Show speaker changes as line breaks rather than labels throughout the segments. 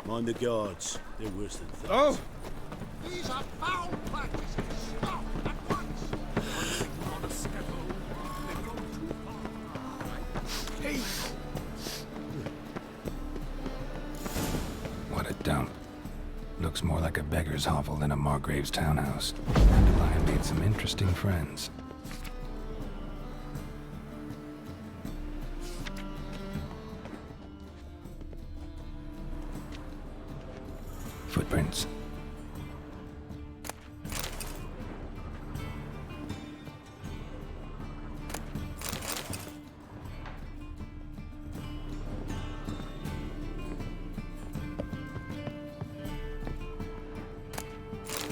Mind the guards. They're worse than thugs.
Oh!
These are foul practices. Stop at once. Once on a scaffold, they go too far.
Hey!
What a dump. Looks more like a beggar's hovel than a Margrave's townhouse. Dandelion made some interesting friends. Footprints.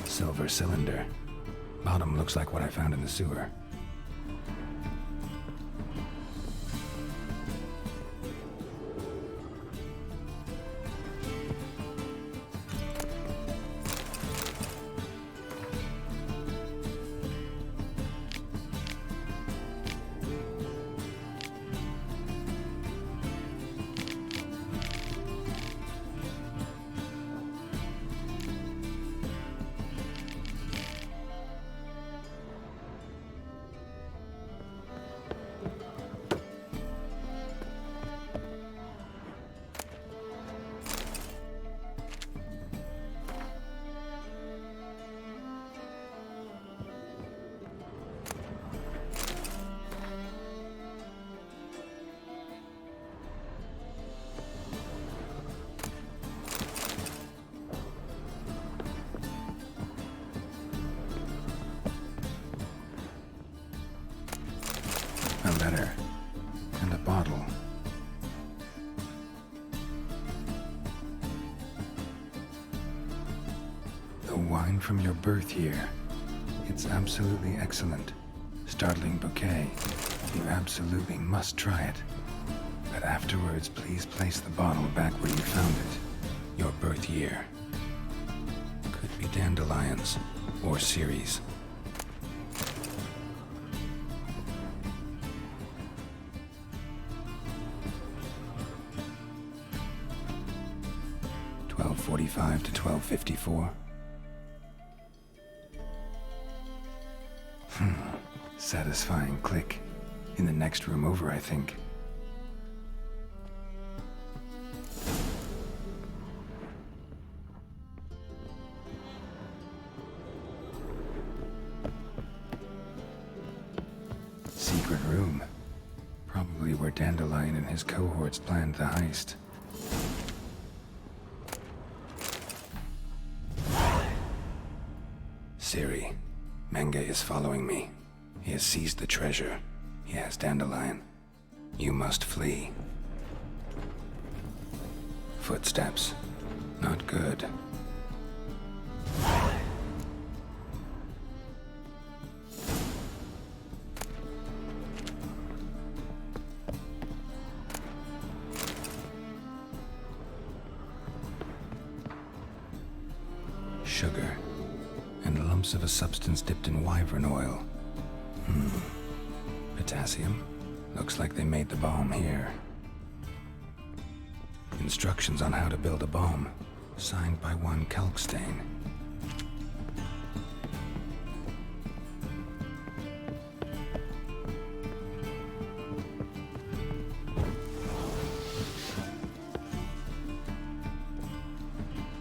Silver cylinder. Bottom looks like what I found in the sewer. A letter. And a bottle. The wine from your birth year. It's absolutely excellent. Startling bouquet. You absolutely must try it. But afterwards, please place the bottle back where you found it. Your birth year. Could be dandelions. Or Ceres. .45 to 12:54. Satisfying click. In the next room over, I think. Secret room. Probably where Dandelion and his cohorts planned the heist. Ciri, Menge is following me. He has seized the treasure. He has Dandelion. You must flee. Footsteps. Not good. Sugar. And lumps of a substance dipped in wyvern oil. Potassium? Looks like they made the bomb here. Instructions on how to build a bomb. Signed by one Kalkstein.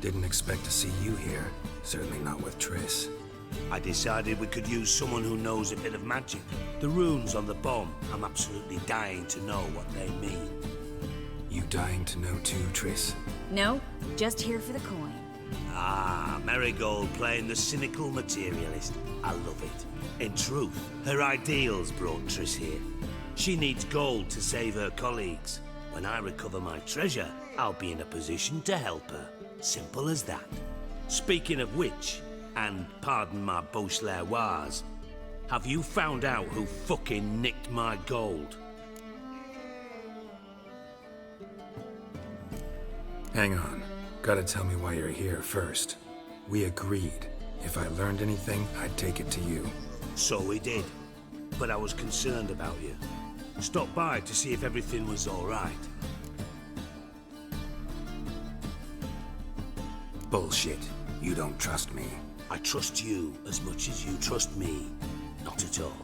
Didn't expect to see you here. Certainly not with Triss.
I decided we could use someone who knows a bit of magic. The runes on the bomb, I'm absolutely dying to know what they mean.
You dying to know too, Triss?
No, just here for the coin.
Ah, Marigold playing the cynical materialist. I love it. In truth, her ideals brought Triss here. She needs gold to save her colleagues. When I recover my treasure, I'll be in a position to help her. Simple as that. Speaking of which, and pardon my Beauclervoise, have you found out who fucking nicked my gold?
Hang on. Gotta tell me why you're here first. We agreed. If I learned anything, I'd take it to you.
So we did. But I was concerned about you. Stopped by to see if everything was all right.
Bullshit. You don't trust me.
I trust you as much as you trust me. Not at all.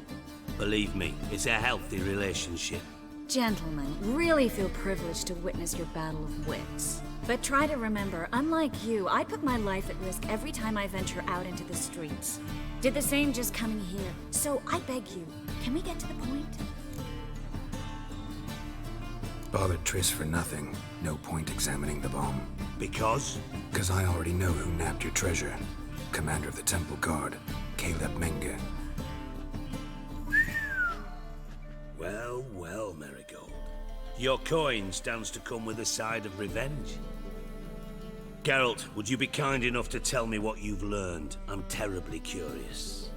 Believe me, it's a healthy relationship.
Gentlemen, really feel privileged to witness your battle of wits. But try to remember, unlike you, I put my life at risk every time I venture out into the streets. Did the same just coming here. So I beg you, can we get to the point?
Bothered Triss for nothing. No point examining the bomb.
Because?
Because I already know who nabbed your treasure. Commander of the Temple Guard, Caleb Menge.
Well, well, Marigold. Your coin stands to come with a side of revenge. Geralt, would you be kind enough to tell me what you've learned? I'm terribly curious.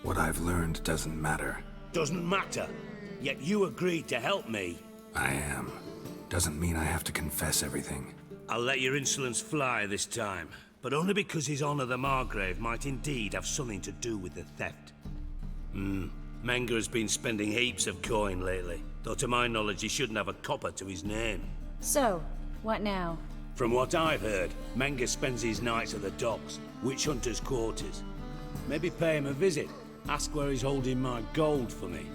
What I've learned doesn't matter.
Doesn't matter. Yet you agreed to help me.
I am. Doesn't mean I have to confess everything.
I'll let your insolence fly this time, but only because His Honor the Margrave might indeed have something to do with the theft. Menge has been spending heaps of coin lately, though to my knowledge he shouldn't have a copper to his name.
So, what now?
From what I've heard, Menge spends his nights at the docks, witch hunters' quarters. Maybe pay him a visit. Ask where he's holding my gold for me.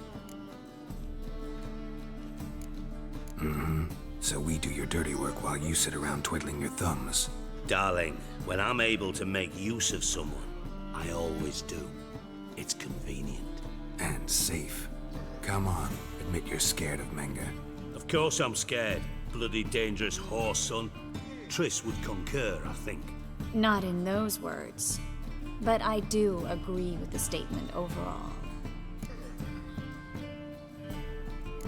So we do your dirty work while you sit around twiddling your thumbs.
Darling, when I'm able to make use of someone, I always do. It's convenient.
And safe. Come on, admit you're scared of Menge.
Of course I'm scared. Bloody dangerous horse, son. Triss would concur, I think.
Not in those words. But I do agree with the statement overall.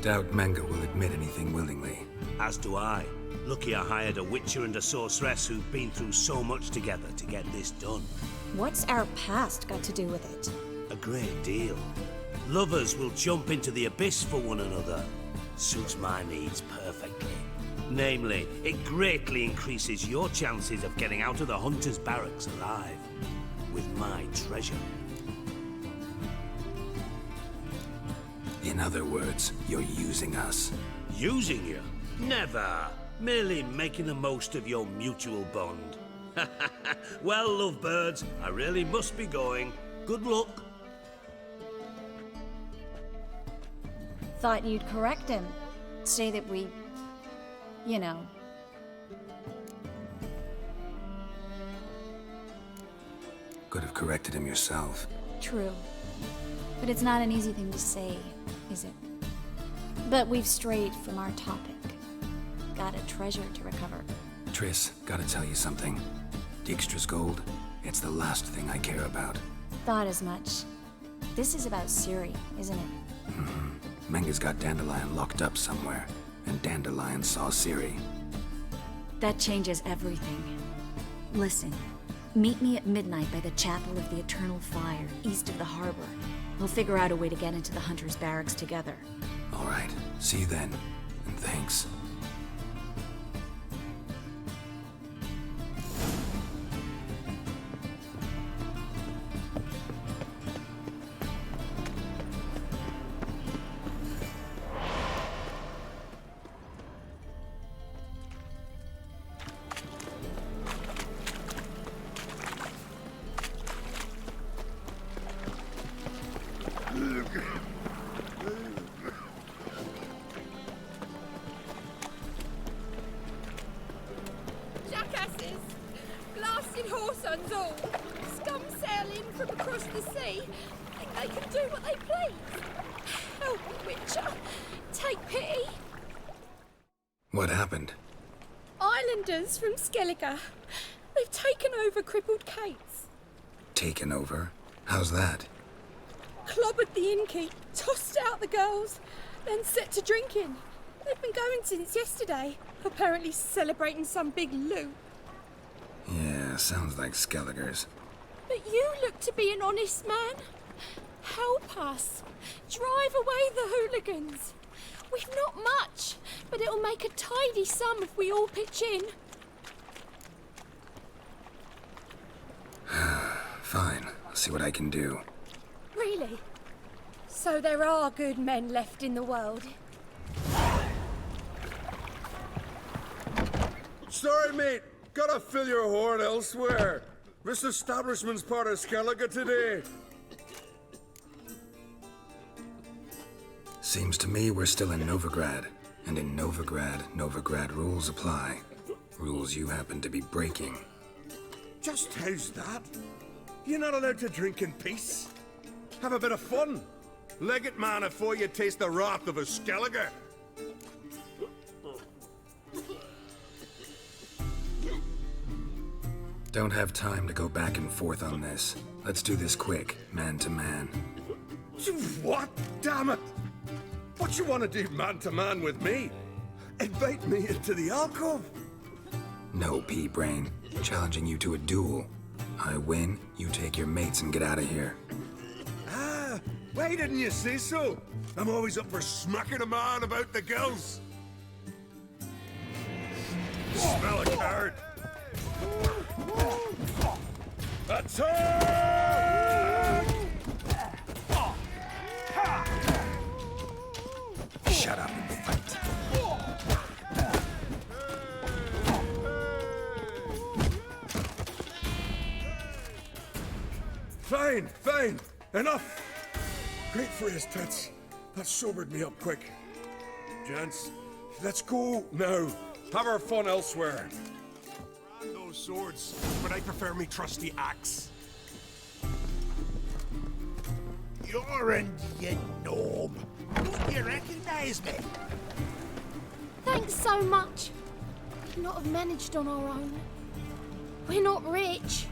Doubt Menge will admit anything willingly.
As do I. Lucky I hired a witcher and a sorceress who've been through so much together to get this done.
What's our past got to do with it?
A great deal. Lovers will jump into the abyss for one another. Suits my needs perfectly. Namely, it greatly increases your chances of getting out of the hunter's barracks alive. With my treasure.
In other words, you're using us.
Using you? Never. Merely making the most of your mutual bond. Well, lovebirds, I really must be going. Good luck.
Thought you'd correct him. Say that we... you know...
Could have corrected him yourself.
True. But it's not an easy thing to say, is it? But we've strayed from our topic. Got a treasure to recover.
Triss, gotta tell you something. Dijkstra's gold, it's the last thing I care about.
Thought as much. This is about Ciri, isn't it?
Menge's got Dandelion locked up somewhere, and Dandelion saw Ciri.
That changes everything. Listen, meet me at midnight by the Chapel of the Eternal Fire, east of the harbor. We'll figure out a way to get into the Hunter's barracks together.
All right, see you then, and thanks.
Jackasses! Blasted whoresons all! Scum sailing from across the sea! Think they can do what they please! Help me, Witcher! Take pity!
What happened?
Islanders from Skellige! They've taken over crippled Kate's.
Taken over? How's that?
Clobbered the innkeep, tossed out the girls, then set to drinking. They've been going since yesterday, apparently celebrating some big loot.
Yeah, sounds like Skellige's.
But you look to be an honest man. Help us. Drive away the hooligans. We've not much, but it'll make a tidy sum if we all pitch in.
Fine, I'll see what I can do.
Really? So there are good men left in the world?
Sorry, mate. Gotta fill your horn elsewhere. This establishment's part of Skellige today.
Seems to me we're still in Novigrad. And in Novigrad, Novigrad rules apply. Rules you happen to be breaking.
Just how's that? You're not allowed to drink in peace? Have a bit of fun. Leg it, man, before you taste the wrath of a Skellige.
Don't have time to go back and forth on this. Let's do this quick, man to man.
What? Damn it! What you want to do man to man with me? Invite me into the alcove?
No, pea-brain. Challenging you to a duel. I win, you take your mates and get out of here.
Ah, why didn't you say so? I'm always up for smacking a man about the gills. Smell a card. Attack!
Shut up and fight.
Fine, fine. Enough. Great for his tits. That sobered me up quick. Gents, let's go now. Have our fun elsewhere.
Those swords, but I prefer me trusty axe. You're in, you gnome. Don't you recognize me?
Thanks so much. Could not have managed on our own. We're not rich,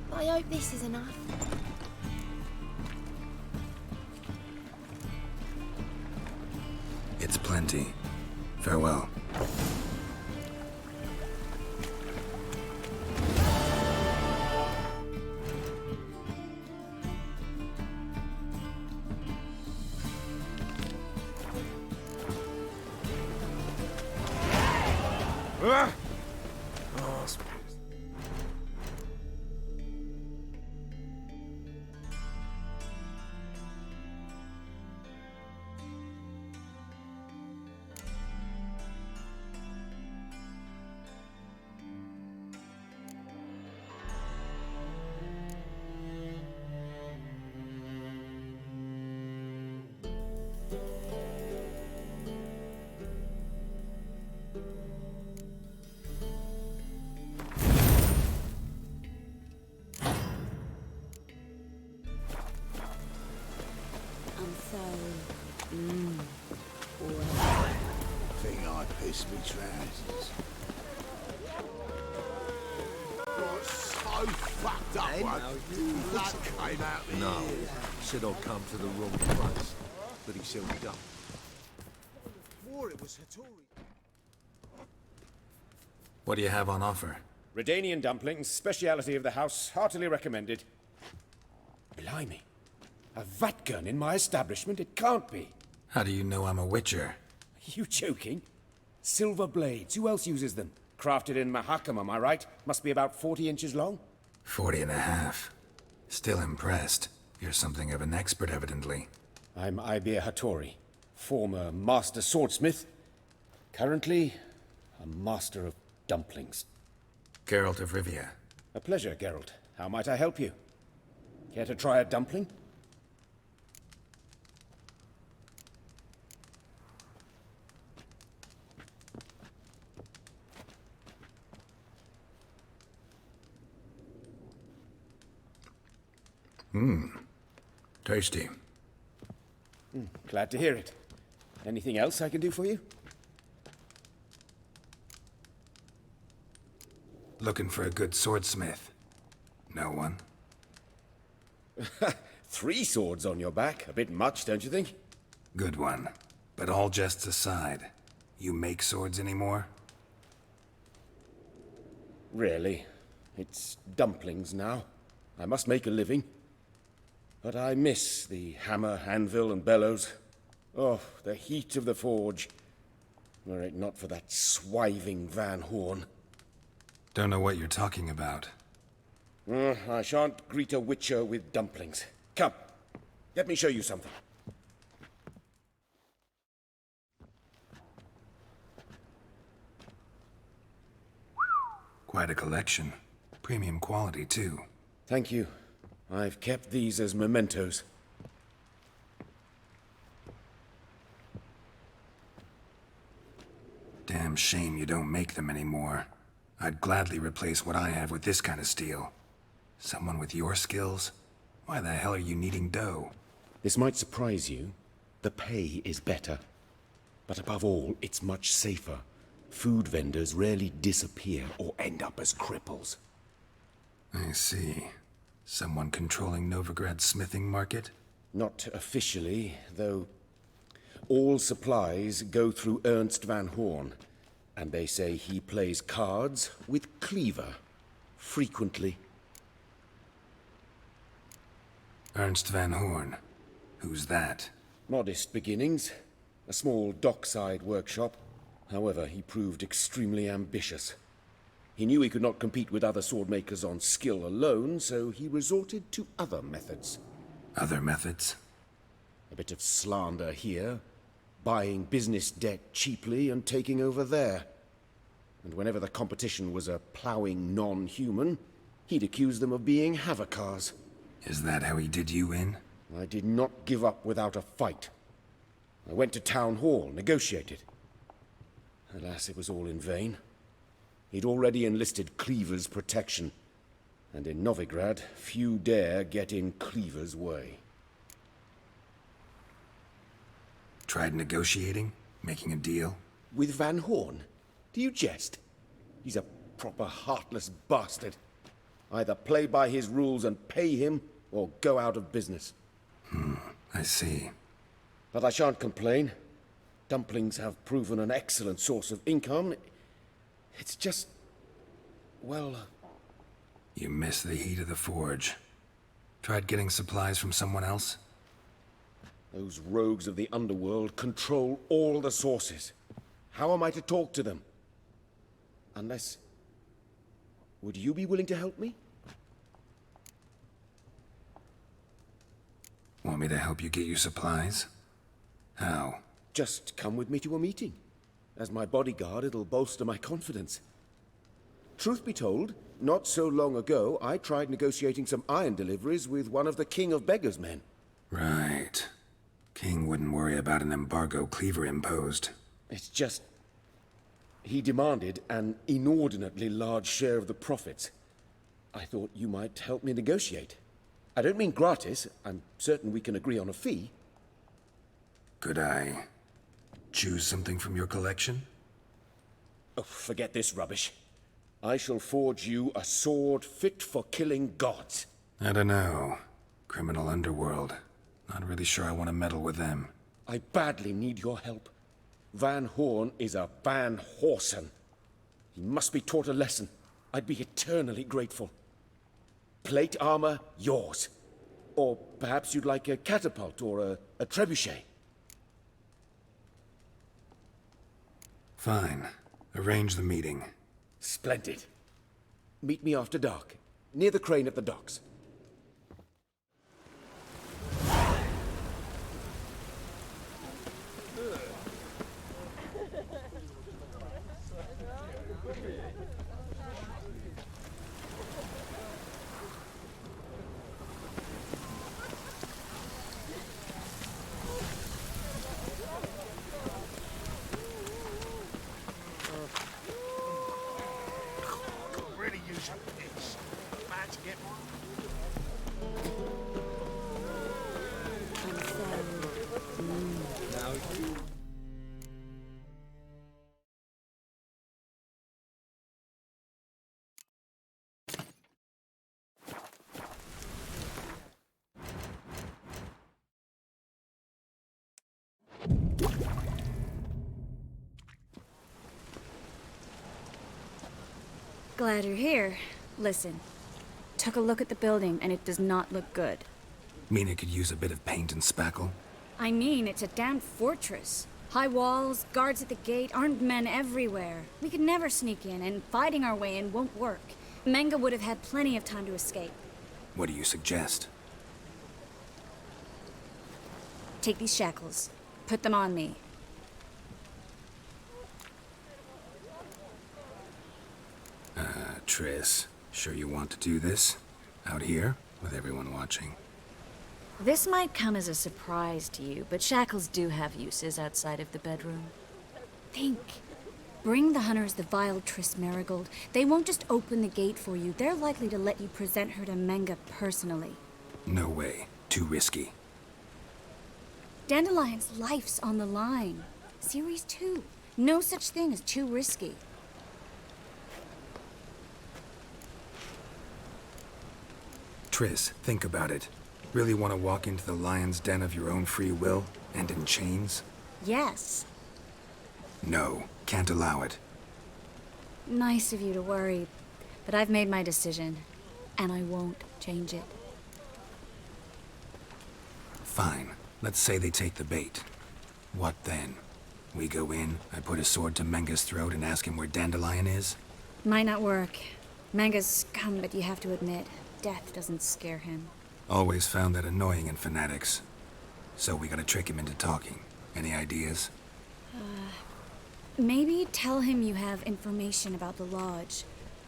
but I hope this is enough.
It's plenty. Farewell.
Ah!
Think I pissed me trousers. Got so fucked up one. Blood came out me.
No, said I'd come to the wrong place, but he said we don't.
Swore it was Hattori.
What do you have on offer?
Redanian dumplings, speciality of the house, heartily recommended. Blimey. A vatgun in my establishment? It can't be.
How do you know I'm a witcher?
Are you joking? Silver blades. Who else uses them? Crafted in Mahakam, am I right? Must be about 40 inches long?
40 and a half. Still impressed. You're something of an expert, evidently.
I'm Ibir Hattori, former master swordsmith. Currently, a master of dumplings.
Geralt of Rivia.
A pleasure, Geralt. How might I help you? Care to try a dumpling?
Tasty.
Glad to hear it. Anything else I can do for you?
Looking for a good swordsmith. No one?
3 swords on your back. A bit much, don't you think?
Good one. But all jests aside, you make swords anymore?
Really. It's dumplings now. I must make a living. But I miss the hammer, anvil, and bellows. Oh, the heat of the forge. Were it not for that swiving Van Horn.
Don't know what you're talking about.
I shan't greet a witcher with dumplings. Come, let me show you something.
Quite a collection. Premium quality, too.
Thank you. I've kept these as mementos.
Damn shame you don't make them anymore. I'd gladly replace what I have with this kind of steel. Someone with your skills? Why the hell are you needing dough?
This might surprise you. The pay is better. But above all, it's much safer. Food vendors rarely disappear or end up as cripples.
I see. Someone controlling Novigrad's smithing market?
Not officially, though all supplies go through Ernst Van Horn, and they say he plays cards with Cleaver, frequently.
Ernst Van Horn. Who's that?
Modest beginnings, a small dockside workshop. However, he proved extremely ambitious. He knew he could not compete with other swordmakers on skill alone, so he resorted to other methods.
Other methods?
A bit of slander here, buying business debt cheaply and taking over there. And whenever the competition was a ploughing non-human, he'd accuse them of being Havocars.
Is that how he did you in?
I did not give up without a fight. I went to Town Hall, negotiated. Alas, it was all in vain. He'd already enlisted Cleaver's protection, and in Novigrad, few dare get in Cleaver's way.
Tried negotiating? Making a deal?
With Van Horn? Do you jest? He's a proper heartless bastard. Either play by his rules and pay him, or go out of business.
I see.
But I shan't complain. Dumplings have proven an excellent source of income. It's just... well...
You miss the heat of the forge. Tried getting supplies from someone else?
Those rogues of the underworld control all the sources. How am I to talk to them? Unless... would you be willing to help me?
Want me to help you get you supplies? How?
Just come with me to a meeting. As my bodyguard, it'll bolster my confidence. Truth be told, not so long ago, I tried negotiating some iron deliveries with one of the King of Beggars' men.
Right. King wouldn't worry about an embargo Cleaver imposed.
It's just... he demanded an inordinately large share of the profits. I thought you might help me negotiate. I don't mean gratis. I'm certain we can agree on a fee.
Could I choose something from your collection?
Oh, forget this rubbish. I shall forge you a sword fit for killing gods.
I don't know. Criminal underworld. Not really sure I want to meddle with them.
I badly need your help. Van Horn is a Van Horsen. He must be taught a lesson. I'd be eternally grateful. Plate armor, yours. Or perhaps you'd like a catapult or a trebuchet.
Fine. Arrange the meeting.
Splendid. Meet me after dark, near the crane at the docks.
Really use a piss. Bad to get one.
Glad you're here. Listen, took a look at the building and it does not look good.
Mean it could use a bit of paint and spackle?
I mean, it's a damn fortress. High walls, guards at the gate, armed men everywhere. We could never sneak in, and fighting our way in won't work. Menga would have had plenty of time to escape.
What do you suggest?
Take these shackles. Put them on me.
Triss, sure you want to do this? Out here, with everyone watching?
This might come as a surprise to you, but shackles do have uses outside of the bedroom. Think. Bring the hunters the vile Triss Merigold. They won't just open the gate for you. They're likely to let you present her to Menga personally.
No way. Too risky.
Dandelion's life's on the line. Series 2. No such thing as too risky.
Triss, think about it. Really want to walk into the lion's den of your own free will, and in chains?
Yes.
No, can't allow it.
Nice of you to worry, but I've made my decision, and I won't change it.
Fine. Let's say they take the bait. What then? We go in, I put a sword to Menga's throat and ask him where Dandelion is?
Might not work. Menga's scum, but you have to admit, death doesn't scare him.
Always found that annoying in fanatics. So we gotta trick him into talking. Any ideas?
Maybe tell him you have information about the Lodge.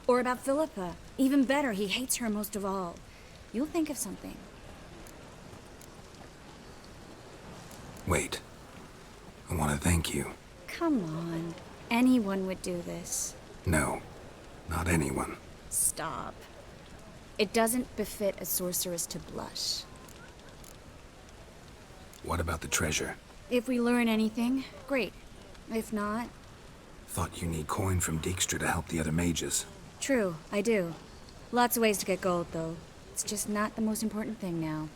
Or about Philippa. Even better, he hates her most of all. You'll think of something.
Wait. I want to thank you.
Come on. Anyone would do this.
No. Not anyone.
Stop. It doesn't befit a sorceress to blush.
What about the treasure?
If we learn anything, great. If not...
Thought you need coin from Dijkstra to help the other mages.
True, I do. Lots of ways to get gold, though. It's just not the most important thing now.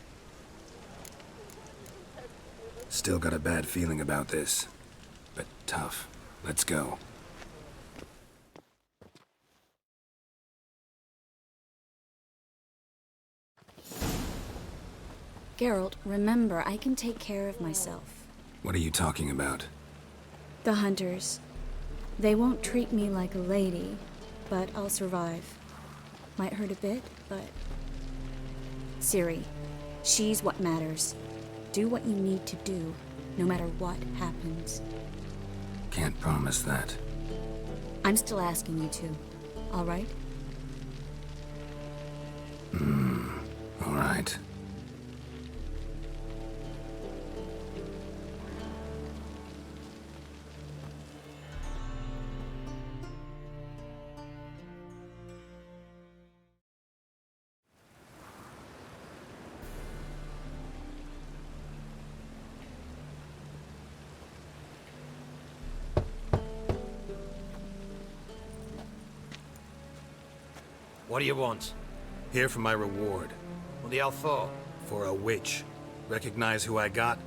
Still got a bad feeling about this. But tough. Let's go.
Geralt, remember, I can take care of myself.
What are you talking about?
The hunters. They won't treat me like a lady, but I'll survive. Might hurt a bit, but... Ciri, she's what matters. Do what you need to do, no matter what happens.
Can't promise that.
I'm still asking you to, all right?
All right.
What do you want?
Here for my reward.
What the hell for?
For a witch. Recognize who I got?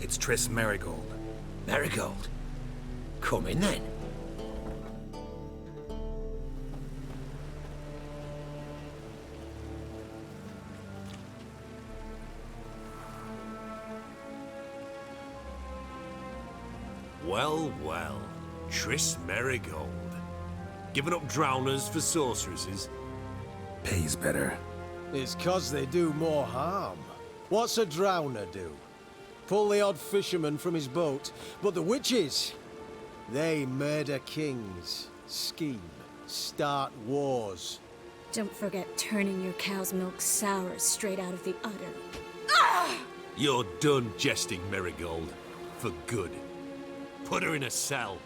It's Triss Merigold.
Merigold? Come in then.
Well, well. Triss Merigold. Giving up drowners for sorceresses?
Pays better.
It's 'cause they do more harm. What's a drowner do? Pull the odd fisherman from his boat. But the witches, they murder kings, scheme, start wars.
Don't forget turning your cow's milk sour straight out of the udder.
You're done jesting, Merigold. For good. Put her in a cell.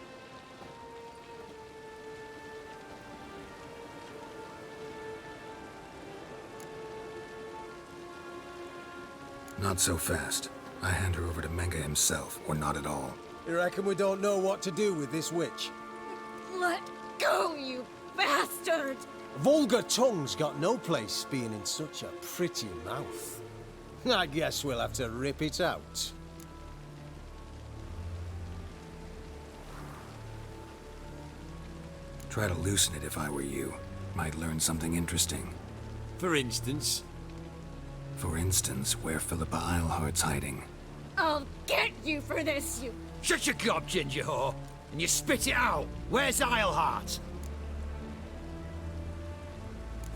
Not so fast. I hand her over to Menga himself, or not at all.
You reckon we don't know what to do with this witch?
Let go, you bastard!
Vulgar tongue's got no place being in such a pretty mouth. I guess we'll have to rip it out.
Try to loosen it if I were you. Might learn something interesting.
For instance?
For instance, where Philippa Eilhart's hiding.
I'll get you for this, you...
Shut your gob, ginger whore, and you spit it out. Where's Eilhart?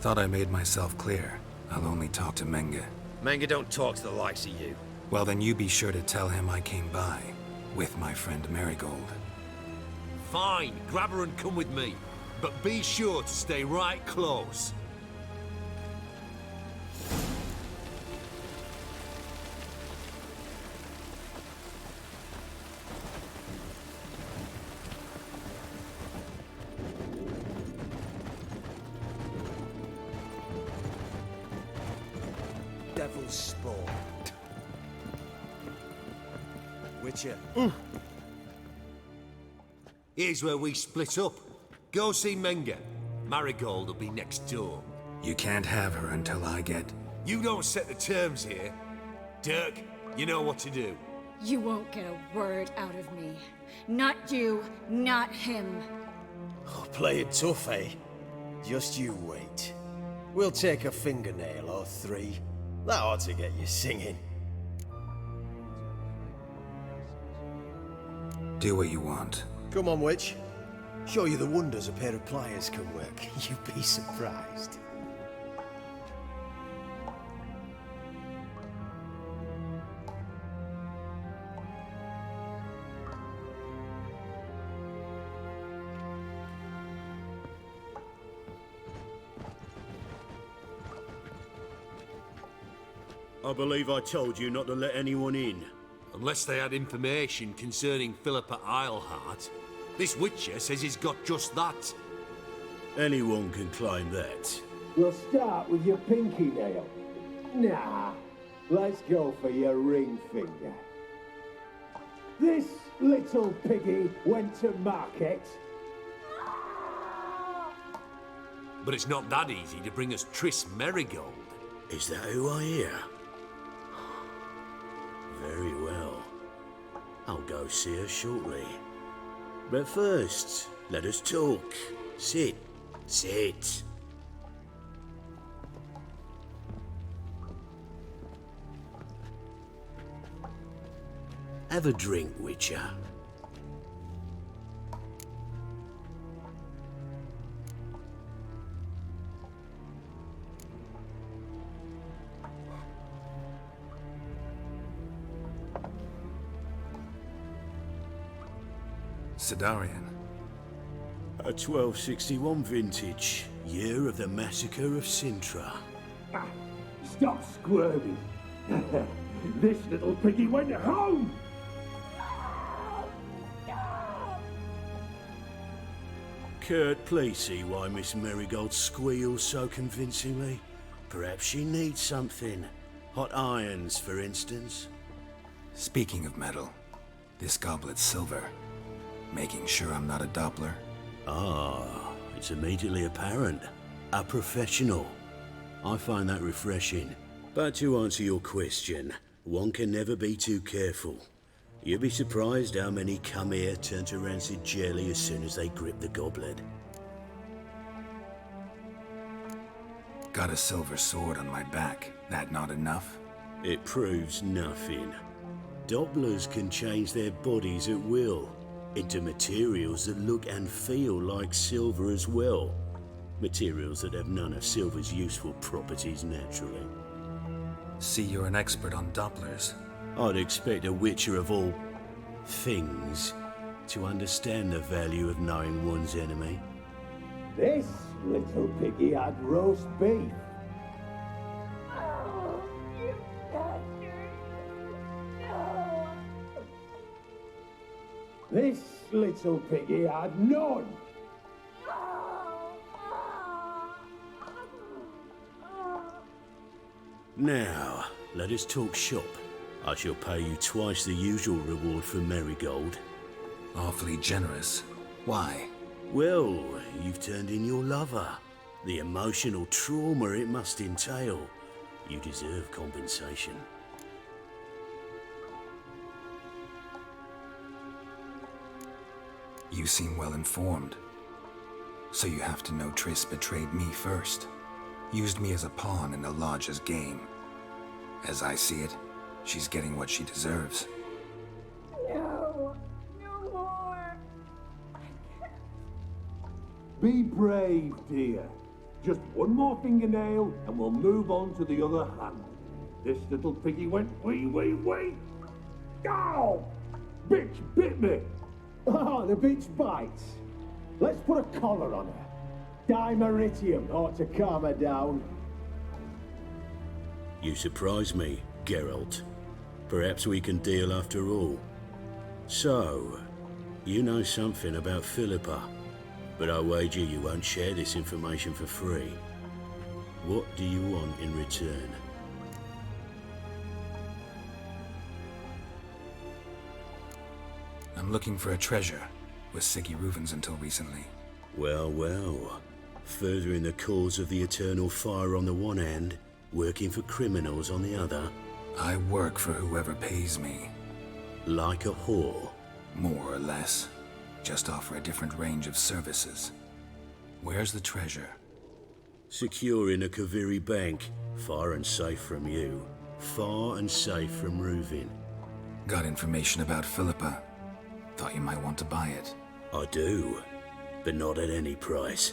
Thought I made myself clear. I'll only talk to Menga.
Menga don't talk to the likes of you.
Well, then you be sure to tell him I came by. With my friend Merigold.
Fine, grab her and come with me.
But be sure to stay right close.
Devil's spawn. Witcher.
Here's where we split up. Go see Menga. Marigold will be next door.
You can't have her until I get...
You don't set the terms here. Dirk, you know what to do.
You won't get a word out of me. Not you, not him.
Oh, play it tough, eh? Just you wait. We'll take a fingernail or three. That ought to get you singing.
Do what you want.
Come on, witch. Show you the wonders a pair of pliers can work. You'd be surprised.
I believe I told you not to let anyone in.
Unless they had information concerning Philippa Eilhart. This Witcher says he's got just that.
Anyone can claim that.
We'll start with your pinky nail. Nah, let's go for your ring finger. This little piggy went to market.
But it's not that easy to bring us Triss Merigold.
Is that who I hear? Very well. I'll go see her shortly. But first, let us talk. Sit. Sit. Have a drink, Witcher.
Sidarian.
A 1261 vintage, year of the massacre of Sintra.
Ah, stop squirming. This little piggy went home.
Kurt, please see why Miss Merigold squeals so convincingly. Perhaps she needs something. Hot irons, for instance.
Speaking of metal, this goblet's silver. Making sure I'm not a Doppler.
Ah, it's immediately apparent. A professional. I find that refreshing. But to answer your question, one can never be too careful. You'd be surprised how many come here turn to rancid jelly as soon as they grip the goblet.
Got a silver sword on my back. That not enough?
It proves nothing. Dopplers can change their bodies at will, into materials that look and feel like silver as well. Materials that have none of silver's useful properties naturally.
See, you're an expert on Dopplers.
I'd expect a Witcher of all things to understand the value of knowing one's enemy.
This little piggy had roast beef.
Oh, you bastard. No.
This little piggy had none.
Now, let us talk shop. I shall pay you twice the usual reward for Merigold.
Awfully generous. Why?
Well, you've turned in your lover. The emotional trauma it must entail. You deserve compensation.
You seem well informed. So you have to know Triss betrayed me first. Used me as a pawn in the Lodge's game. As I see it, she's getting what she deserves.
No. No more.
Be brave, dear. Just one more fingernail and we'll move on to the other hand. This little piggy went wee. Ow! Bitch bit me! Oh, the bitch bites. Let's put a collar on her. Dimeritium ought to calm her down.
You surprise me, Geralt. Perhaps we can deal after all. So, you know something about Philippa, but I wager you won't share this information for free. What do you want in return?
I'm looking for a treasure. Was Siggy Reuven's until recently.
Well, well. Furthering the cause of the Eternal Fire on the one hand, working for criminals on the other.
I work for whoever pays me.
Like a whore?
More or less. Just offer a different range of services. Where's the treasure?
Secure in a Kaviri bank. Far and safe from you. Far and safe from Reuven.
Got information about Philippa. Thought you might want to buy it.
I do, but not at any price.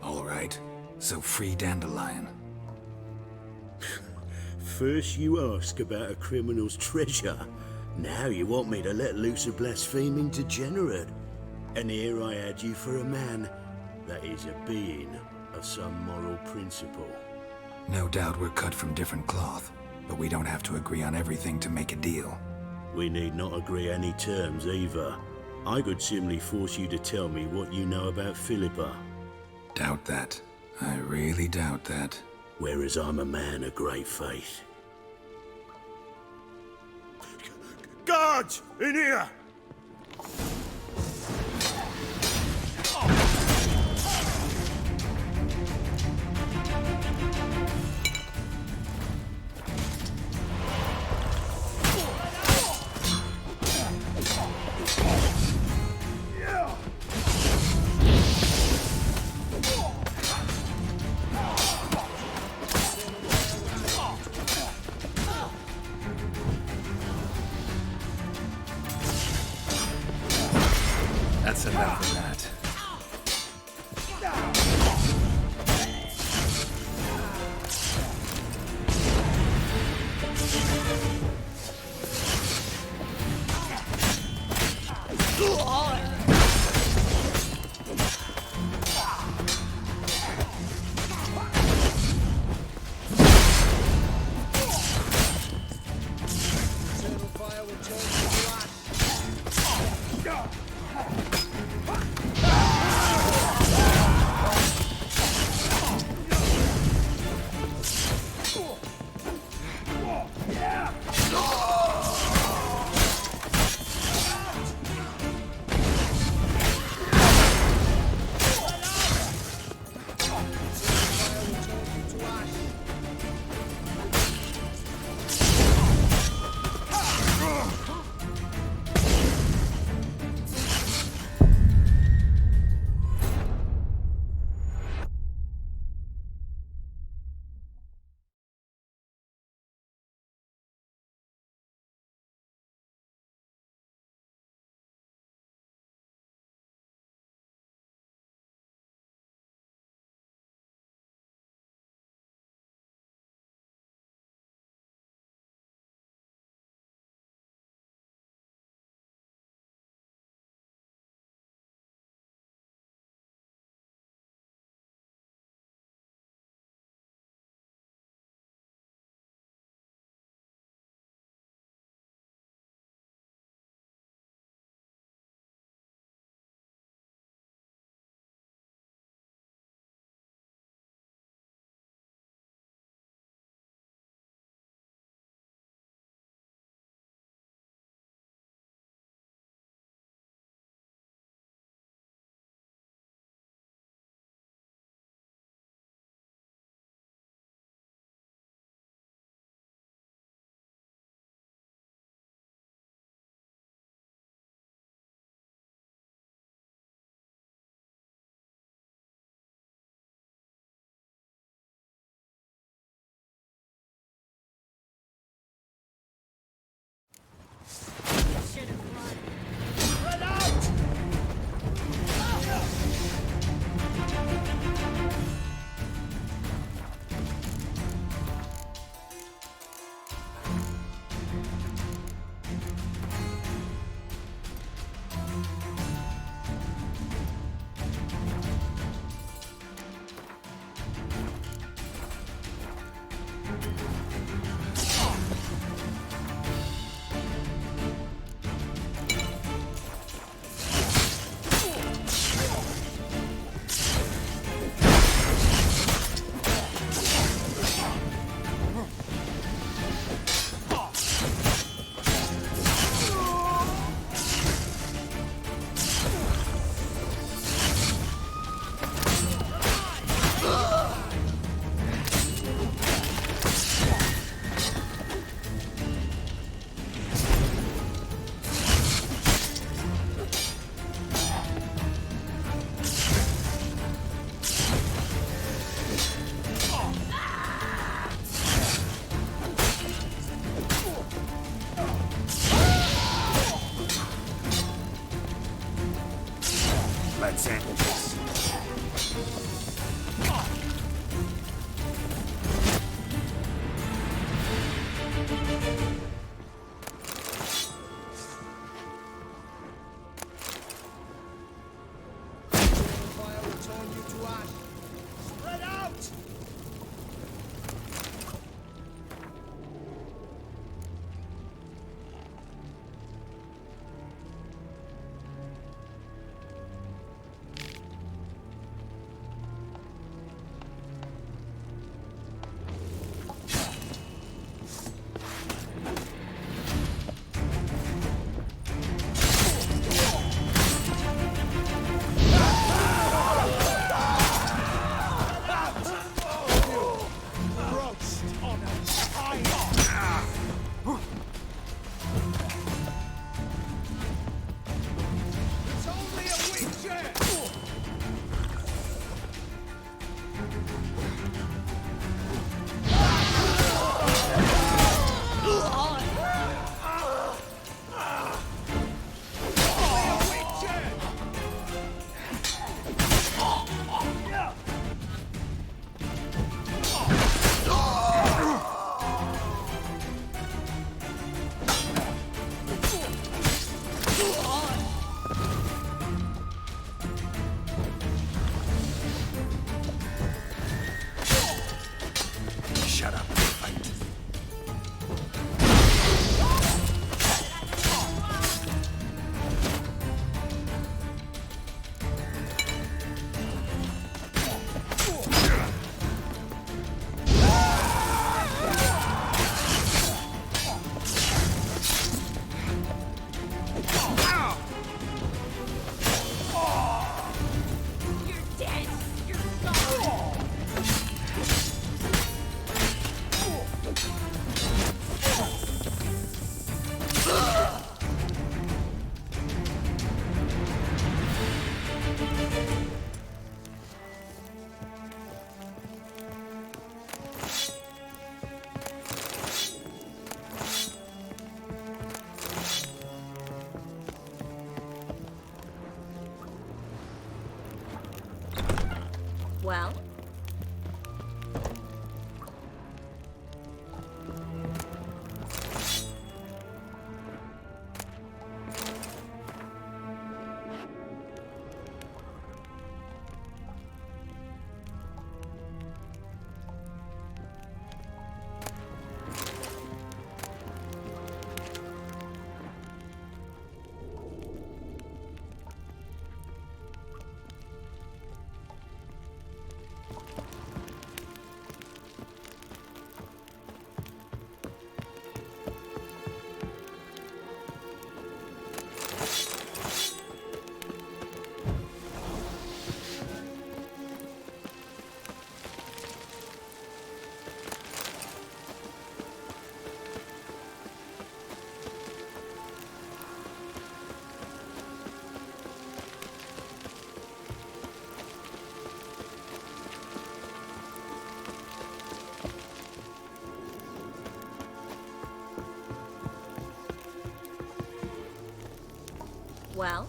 All right, so free Dandelion.
First you ask about a criminal's treasure. Now you want me to let loose a blaspheming degenerate. And here I had you for a man. That is a being of some moral principle.
No doubt we're cut from different cloth, but we don't have to agree on everything to make a deal.
We need not agree any terms either. I could simply force you to tell me what you know about Philippa.
Doubt that. I really doubt that.
Whereas I'm a man of great faith. Guards! In here!
turn you to ash. Spread out!
Well? Well?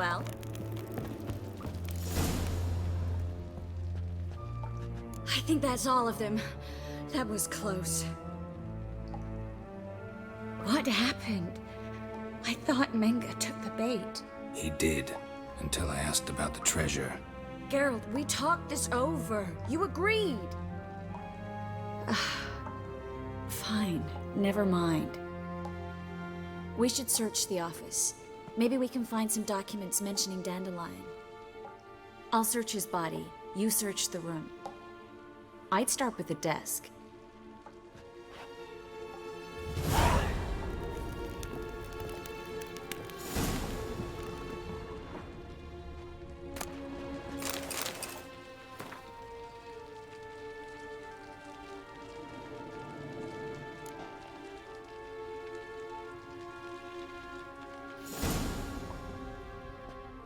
Well? I think that's all of them. That was close. What happened? I thought Menge took the bait.
He did, until I asked about the treasure.
Geralt, we talked this over. You agreed. Fine, never mind. We should search the office. Maybe we can find some documents mentioning Dandelion. I'll search his body. You search the room. I'd start with the desk.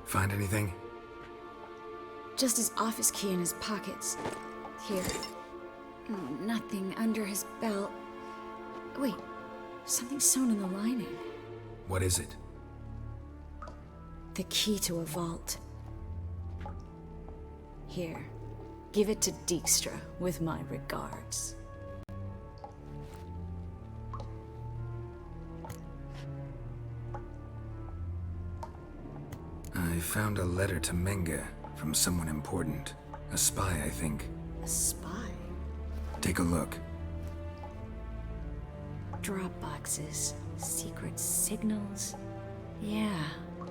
Find anything?
Just his office key in his pockets. Here. Oh, nothing under his belt. Wait, something sewn in the lining.
What is it?
The key to a vault. Here. Give it to Dijkstra with my regards.
I found a letter to Menge from someone important. A spy, I think.
A spy?
Take a look.
Drop boxes, secret signals. Yeah,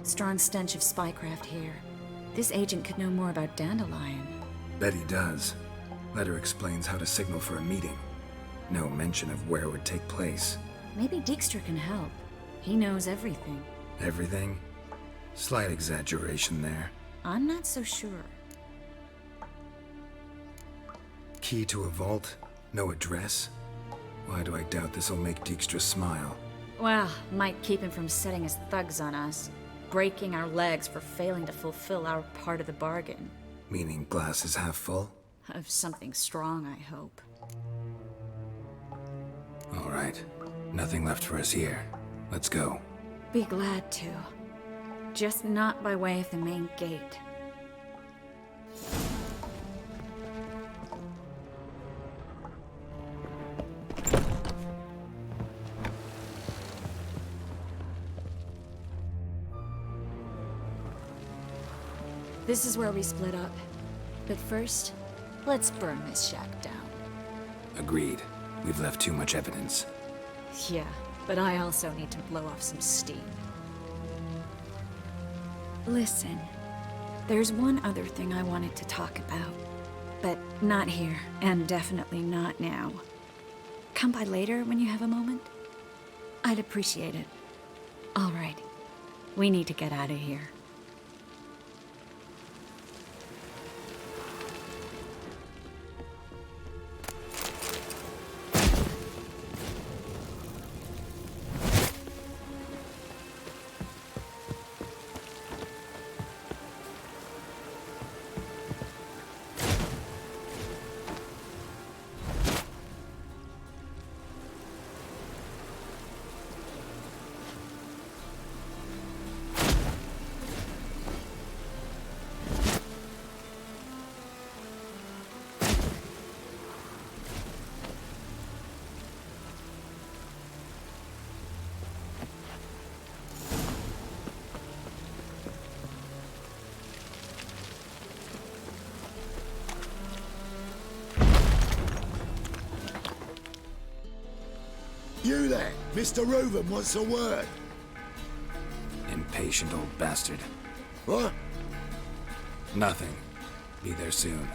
strong stench of spycraft here. This agent could know more about Dandelion.
Bet he does. Letter explains how to signal for a meeting. No mention of where it would take place.
Maybe Dijkstra can help. He knows everything.
Everything? Slight exaggeration there.
I'm not so sure.
Key to a vault? No address? Why do I doubt this'll make Dijkstra smile?
Well, might keep him from setting his thugs on us. Breaking our legs for failing to fulfill our part of the bargain.
Meaning glass is half full?
Of something strong, I hope.
All right. Nothing left for us here. Let's go.
Be glad to. Just not by way of the main gate. This is where we split up. But first, let's burn this shack down.
Agreed. We've left too much evidence.
Yeah, but I also need to blow off some steam. Listen, there's one other thing I wanted to talk about. But not here, and definitely not now. Come by later when you have a moment? I'd appreciate it. All right. We need to get out of here.
You there, Mr. Roven wants a word.
Impatient old bastard.
What?
Nothing. Be there soon.